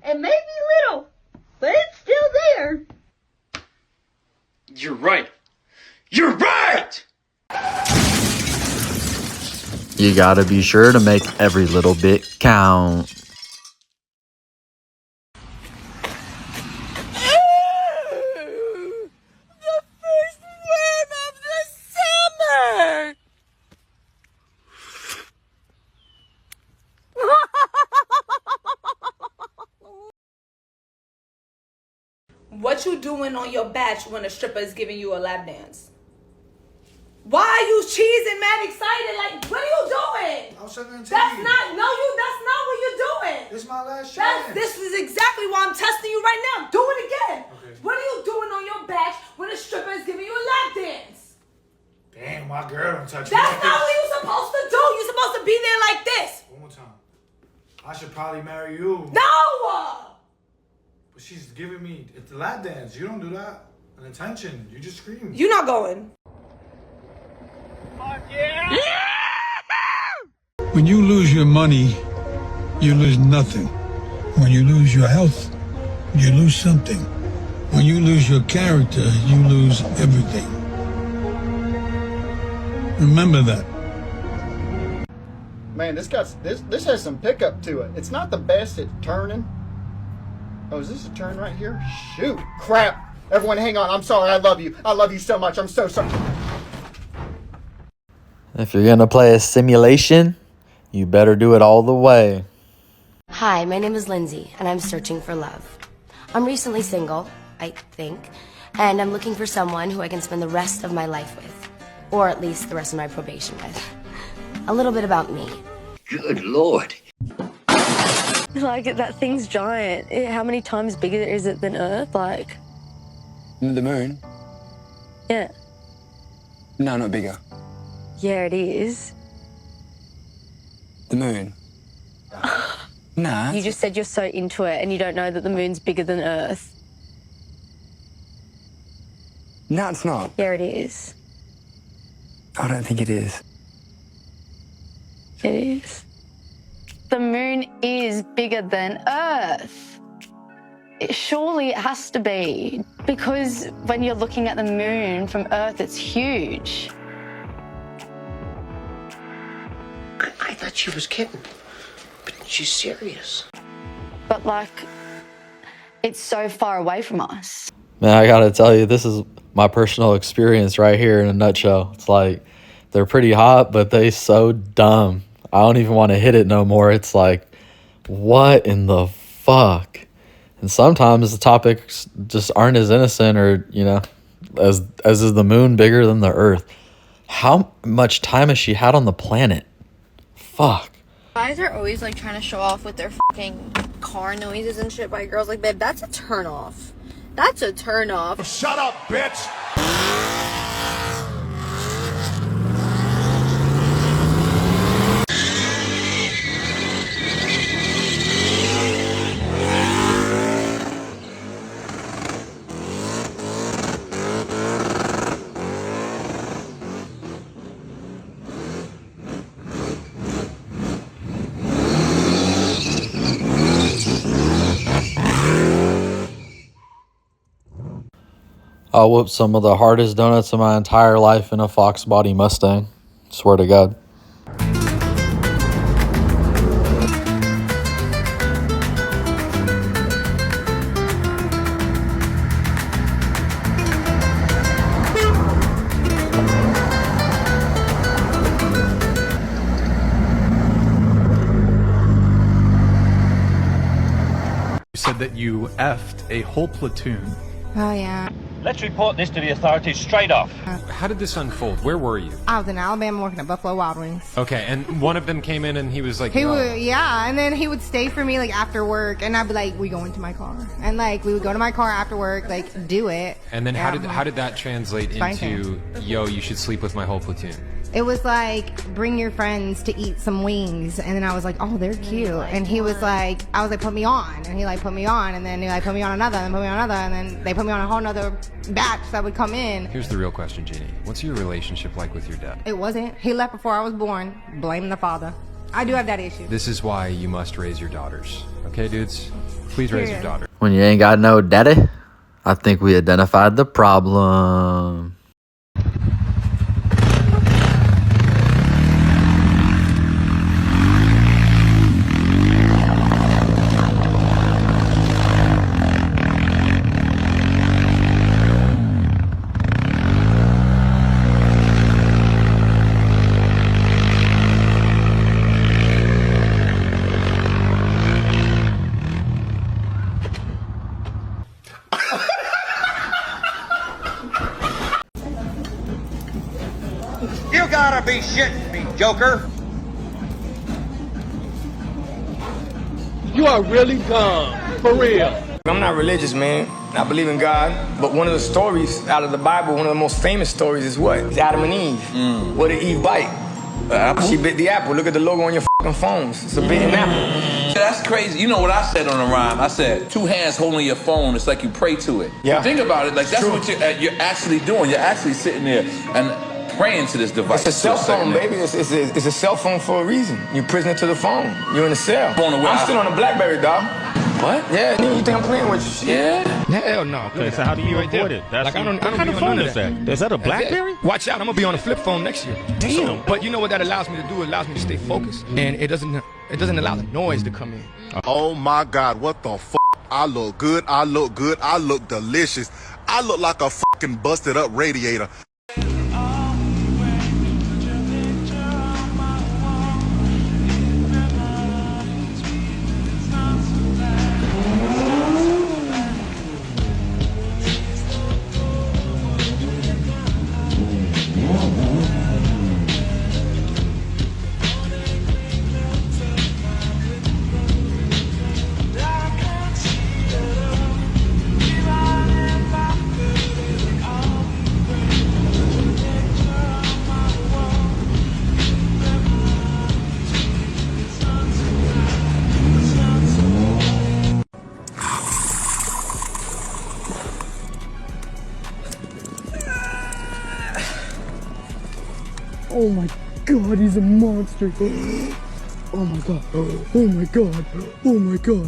It may be little, but it's still there. You're right. You're right! You gotta be sure to make every little bit count. What you doing on your batch when a stripper is giving you a lap dance? Why are you cheesing, mad excited? Like, what are you doing? I was sucking on TV. That's not what you're doing. This is my last chance. This is exactly why I'm testing you right now. Do it again. Okay. What are you doing on your batch when a stripper is giving you a lap dance? Damn, my girl don't touch me. That's not what you're supposed to do. You're supposed to be there like this. One more time. I should probably marry you. No! But she's giving me it's a lap dance. You don't do that. An attention. You just scream. You're not going. Fuck yeah! When you lose your money, you lose nothing. When you lose your health, you lose something. When you lose your character, you lose everything. Remember that. Man, this has some pickup to it. It's not the best at turning. Oh, is this a turn right here? Shoot, crap. Everyone hang on. I'm sorry. I love you. I love you so much. I'm so sorry. If you're gonna play a simulation, you better do it all the way. Hi, my name is Lindsay, and I'm searching for love. I'm recently single, I think, and I'm looking for someone who I can spend the rest of my life with, or at least the rest of my probation with. A little bit about me. Good Lord. Like, that thing's giant. How many times bigger is it than Earth? Like... The moon? Yeah. No, not bigger. Yeah, it is. The moon? Nah. You just said you're so into it and you don't know that the moon's bigger than Earth. No, it's not. Yeah, it is. I don't think it is. It is. The moon is bigger than Earth. Surely it has to be, because when you're looking at the moon from Earth, it's huge. I thought she was kidding, but she's serious. But, like, it's so far away from us. Man, I gotta tell you, this is my personal experience right here in a nutshell. It's like, they're pretty hot, but they so dumb. I don't even want to hit it no more. It's like, what in the fuck? And sometimes the topics just aren't as innocent, or, you know, as is the moon bigger than the Earth. How much time has she had on the planet? Fuck. Guys are always like trying to show off with their fucking car noises and shit by girls. Like, babe, that's a turn off. That's a turn off. Shut up, bitch! I whooped some of the hardest donuts of my entire life in a Fox Body Mustang. Swear to God. You said that you effed a whole platoon. Oh, yeah. Let's report this to the authorities straight off. How did this unfold? Where were you? I was in Alabama working at Buffalo Wild Wings. Okay, and one of them came in and he was like, He would, yeah, and then he would stay for me, like, after work, and I'd be like, we go into my car. And, like, we would go to my car after work, like, do it. And then how did that translate into, yo, you should sleep with my whole platoon? It was like, bring your friends to eat some wings. And then I was like, oh, they're cute. And he was like, I was like, put me on. And he like put me on. And then he like put me on another, and put me on another. And then they put me on a whole nother batch that would come in. Here's the real question, Jeannie. What's your relationship like with your dad? It wasn't. He left before I was born. Blame the father. I do have daddy issues. This is why you must raise your daughters. Okay, dudes? Please raise your daughter. When you ain't got no daddy, I think we identified the problem. You gotta be shitting me, Joker. You are really dumb, for real. I'm not religious, man. I believe in God, but one of the stories out of the Bible, one of the most famous stories is what? It's Adam and Eve. What did Eve bite? She bit the apple. Look at the logo on your fucking phones. It's a bitten apple. That's crazy. You know what I said on the rhyme? I said, 2 hands holding your phone, it's like you pray to it. Yeah. Think about it, like that's what you're actually doing. You're actually sitting there and praying to this device. It's a cell phone, baby. It's a cell phone for a reason. You're prisoner to the phone. You're in a cell. I'm still on a BlackBerry, dog. What? Yeah, you think I'm playing with you? Yeah. Hell no. Okay, so how do you avoid it? That's like, I don't what kind of even phone know is that? Is that a BlackBerry? Watch out, I'm gonna be on a flip phone next year. Damn. But you know what that allows me to do? It allows me to stay focused, and it doesn't allow the noise to come in. Oh my God, what the f***? I look good, I look good, I look delicious. I look like a fucking busted up radiator. Oh my God, he's a monster. Oh my God. Oh my God. Oh my God.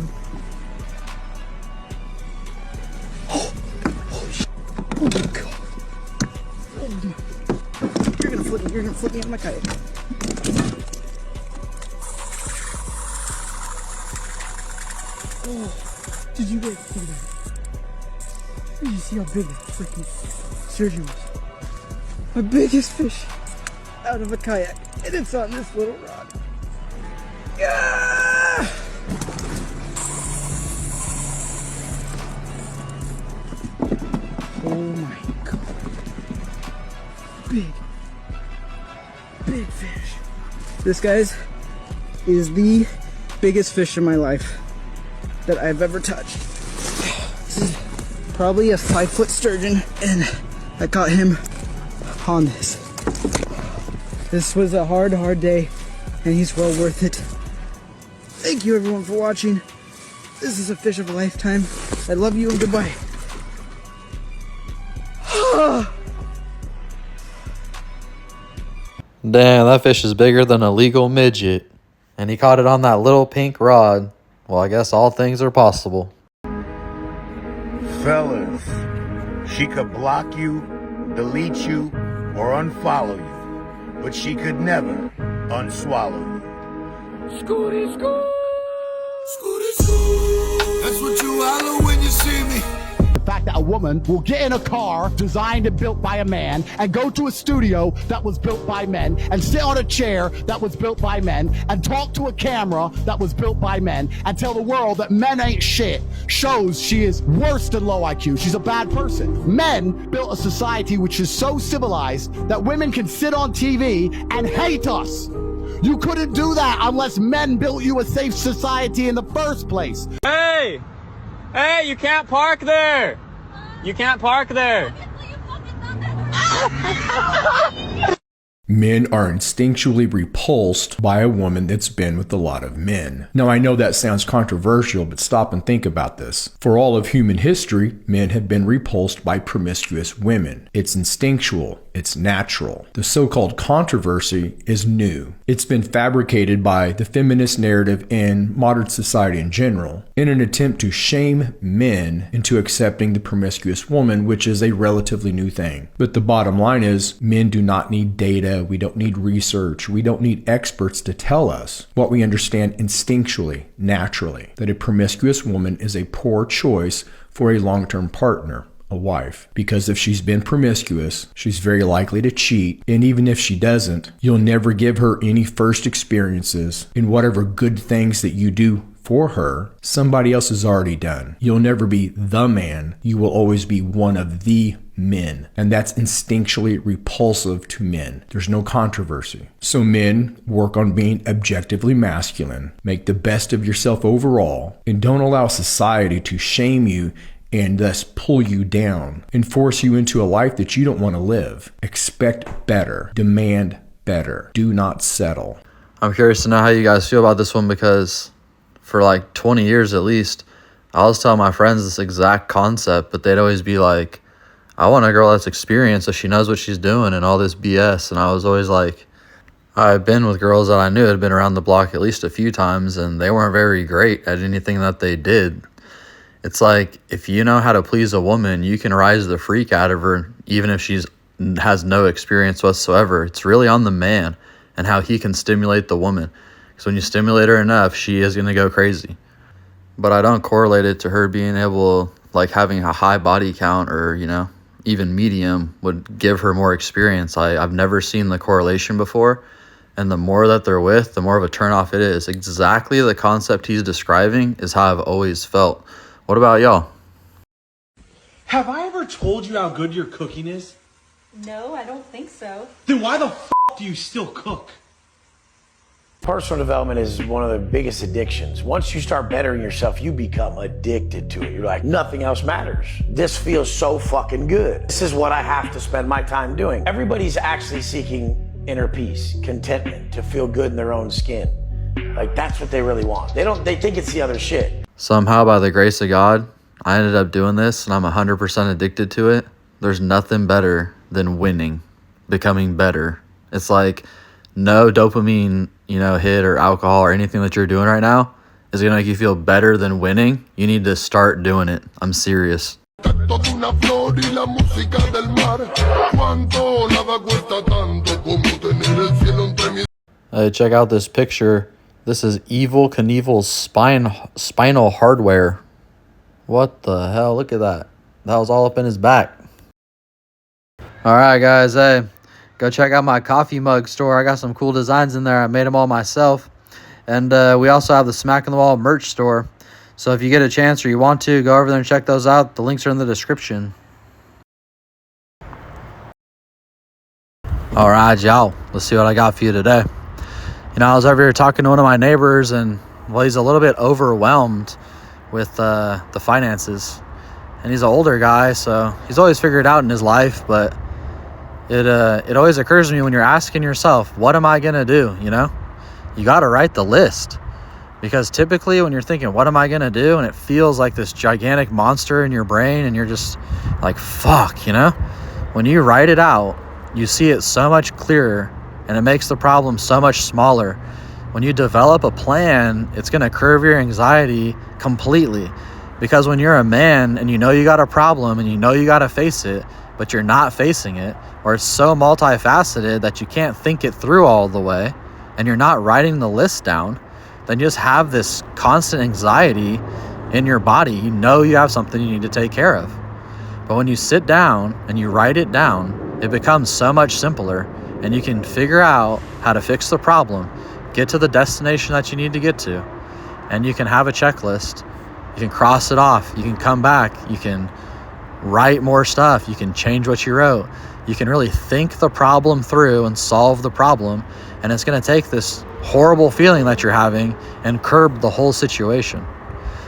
Oh my God. Oh my. You're gonna flip me on my kayak. Oh, did you guys see that? Did you see how big that freaking surgery was? My biggest fish out of a kayak, and it's on this little rod. Yeah! Oh my God. Big fish. This, guys, is the biggest fish in my life that I've ever touched. This is probably a 5-foot sturgeon, and I caught him on this. This was a hard day, and he's well worth it. Thank you everyone for watching. This is a fish of a lifetime. I love you and goodbye. Damn, that fish is bigger than a legal midget. And he caught it on that little pink rod. Well, I guess all things are possible. Fellas, she could block you, delete you, or unfollow you. But she could never unswallow you. Scooty, scoot. Scooty, scoot. That's what you holler when you see me. The fact that a woman will get in a car designed and built by a man and go to a studio that was built by men and sit on a chair that was built by men and talk to a camera that was built by men and tell the world that men ain't shit shows she is worse than low IQ. She's a bad person. Men built a society which is so civilized that women can sit on TV and hate us. You couldn't do that unless men built you a safe society in the first place. Hey! Hey, you can't park there! You can't park there! Men are instinctually repulsed by a woman that's been with a lot of men. Now, I know that sounds controversial, but stop and think about this. For all of human history, men have been repulsed by promiscuous women. It's instinctual. It's natural. The so-called controversy is new. It's been fabricated by the feminist narrative and modern society in general in an attempt to shame men into accepting the promiscuous woman, which is a relatively new thing. But the bottom line is, men do not need data. We don't need research. We don't need experts to tell us what we understand instinctually, naturally, that a promiscuous woman is a poor choice for a long-term partner, a wife. Because if she's been promiscuous, she's very likely to cheat, and even if she doesn't, you'll never give her any first experiences, and whatever good things that you do for her, somebody else has already done. You'll never be the man. You will always be one of the men, and that's instinctually repulsive to men. There's no controversy. So men, work on being objectively masculine, make the best of yourself overall, and don't allow society to shame you and thus pull you down and force you into a life that you don't want to live. Expect better. Demand better. Do not settle. I'm curious to know how you guys feel about this one, because for like 20 years at least, I was telling my friends this exact concept, but they'd always be like, I want a girl that's experienced so she knows what she's doing and all this BS. And I was always like, I've been with girls that I knew had been around the block at least a few times, and they weren't very great at anything that they did. It's like, if you know how to please a woman, you can rise the freak out of her, even if she's has no experience whatsoever. It's really on the man and how he can stimulate the woman. Because when you stimulate her enough, she is going to go crazy. But I don't correlate it to her being able, like having a high body count or, you know, even medium would give her more experience. I've never seen the correlation before. And the more that they're with, the more of a turnoff it is. Exactly the concept he's describing is how I've always felt. What about y'all? Have I ever told you how good your cooking is? No, I don't think so. Then why the f*** do you still cook? Personal development is one of the biggest addictions. Once you start bettering yourself, you become addicted to it. You're like, nothing else matters. This feels so fucking good. This is what I have to spend my time doing. Everybody's actually seeking inner peace, contentment, to feel good in their own skin. Like, that's what they really want. They think it's the other shit. Somehow, by the grace of God, I ended up doing this, and I'm 100% addicted to it. There's nothing better than winning, becoming better. It's like no dopamine, you know, hit or alcohol or anything that you're doing right now is going to make you feel better than winning. You need to start doing it. I'm serious. Hey, check out this picture. This is Evil Knievel's spinal hardware. What the hell? Look at that. That was all up in his back. Alright guys, hey, go check out my coffee mug store. I got some cool designs in there. I made them all myself. And we also have the Smackn The Wall merch store. So if you get a chance or you want to, go over there and check those out. The links are in the description. Alright y'all, let's see what I got for you today. You know, I was over here talking to one of my neighbors, and, well, he's a little bit overwhelmed with the finances. And he's an older guy, so he's always figured it out in his life, but it always occurs to me when you're asking yourself, what am I going to do, you know? You got to write the list. Because typically when you're thinking, what am I going to do? And it feels like this gigantic monster in your brain, and you're just like, fuck, you know? When you write it out, you see it so much clearer, and it makes the problem so much smaller. When you develop a plan, it's going to curb your anxiety completely. Because when you're a man and you know you got a problem and you know you got to face it, but you're not facing it, or it's so multifaceted that you can't think it through all the way, and you're not writing the list down, then you just have this constant anxiety in your body. You know you have something you need to take care of. But when you sit down and you write it down, it becomes so much simpler, and you can figure out how to fix the problem, get to the destination that you need to get to, and you can have a checklist. You can cross it off. You can come back. You can write more stuff. You can change what you wrote. You can really think the problem through and solve the problem, and it's going to take this horrible feeling that you're having and curb the whole situation.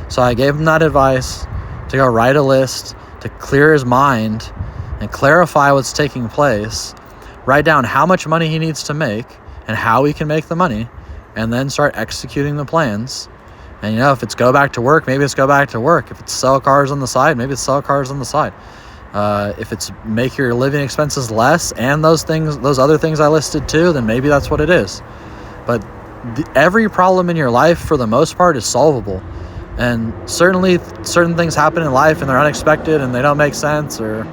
So I gave him that advice to go write a list, to clear his mind and clarify what's taking place, write down how much money he needs to make and how he can make the money, and then start executing the plans. And, you know, if it's go back to work, maybe it's go back to work. If it's sell cars on the side, maybe it's sell cars on the side. If it's make your living expenses less and those other things I listed too, then maybe that's what it is. But every problem in your life, for the most part, is solvable. And certainly certain things happen in life and they're unexpected and they don't make sense, or,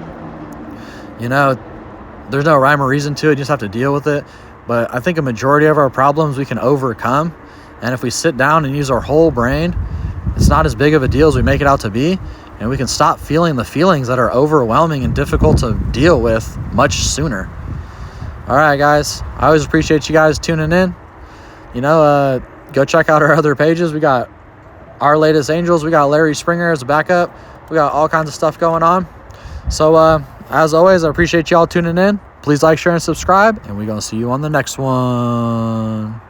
you know, there's no rhyme or reason to it. You just have to deal with it. But I think a majority of our problems we can overcome. And if we sit down and use our whole brain, it's not as big of a deal as we make it out to be. And we can stop feeling the feelings that are overwhelming and difficult to deal with much sooner. All right, guys. I always appreciate you guys tuning in. You know, go check out our other pages. We got Our Latest Angels. We got Larry Springer as a backup. We got all kinds of stuff going on. So, as always, I appreciate y'all tuning in. Please like, share, and subscribe. And we're going to see you on the next one.